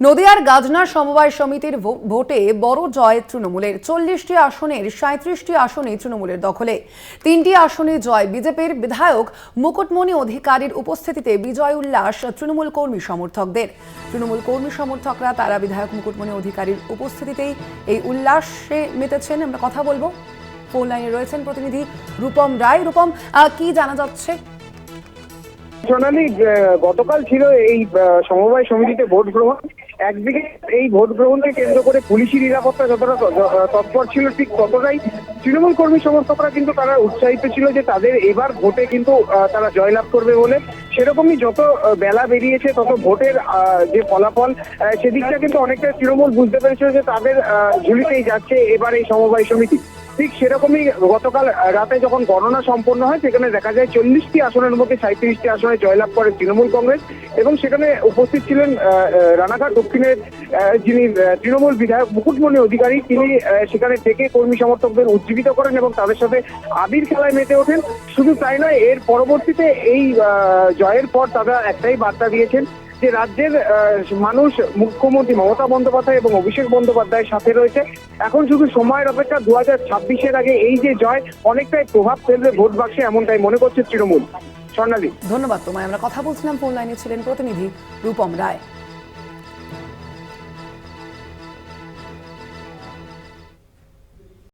নদিয়ার গাজনা সমবায় সমিতির ভোটে বড় জয় তৃণমূলের। 40টি আসনের 37টি আসনে তৃণমূলের দখলে। 3টি আসনে জয় বিজেপির। বিধায়ক মুকুটমণি অধিকারীর উপস্থিতিতে বিজয় উল্লাস তৃণমূল কর্মী সমর্থকদের। তৃণমূল কর্মী সমর্থকরা তারা বিধায়ক মুকুটমণি অধিকারীর উপস্থিতিতেই এই উল্লাসে মেতেছেন। আমরা কথা বলবো, ফোন লাইনে রয়েছেন প্রতিনিধি রূপম রায়। রূপম, কি জানা যাচ্ছে? সোনালী, গতকাল ছিল এই সমবায় সমিতিতে ভোট গ্রহণ। একদিকে এই ভোট গ্রহণকে কেন্দ্র করে পুলিশি নিরাপত্তা যতটা তৎপর ছিল, ঠিক ততটাই তৃণমূল কর্মী সমর্থকরা কিন্তু তারা উৎসাহিত ছিল যে তাদের এবার ভোটে কিন্তু তারা জয়লাভ করবে বলে। সেরকমই যত বেলা বেরিয়েছে তত ভোটের যে ফলাফল সেদিকটা কিন্তু অনেকটা তৃণমূল বুঝতে পেরেছিল যে তাদের ঝুলিতেই যাচ্ছে এবার এই সমবায় সমিতি। ঠিক সেরকমই গতকাল রাতে যখন গণনা সম্পন্ন হয় সেখানে দেখা যায় 40টি আসনের মধ্যে 37টি আসনে জয়লাভ করে তৃণমূল কংগ্রেস। এবং সেখানে উপস্থিত ছিলেন রানাঘাট দক্ষিণের যিনি তৃণমূল বিধায়ক মুকুটমণি অধিকারী। তিনি সেখানে থেকে কর্মী সমর্থকদের উজ্জীবিত করেন এবং তাদের সাথে আবির খেলায় মেতে ওঠেন। শুধু তাই নয়, এর পরবর্তীতে এই জয়ের পর তারা একটাই বার্তা দিয়েছেন যে রাজ্যের মানুষ মুখ্যমন্ত্রী মমতা বন্দ্যোপাধ্যায় এবং অভিষেক বন্দ্যোপাধ্যায়ের সাথে রয়েছে। এখন শুধু সময়ের অপেক্ষা। 2026-এর আগে এই যে জয় অনেকটাই প্রভাব ফেলবে ভোট বাক্সে, এমনটাই মনে করছে তৃণমূল। স্বর্ণালী, ধন্যবাদ তোমায়। আমরা কথা বলছিলাম, ফোন লাইনে ছিলেন প্রতিনিধি রূপম রায়।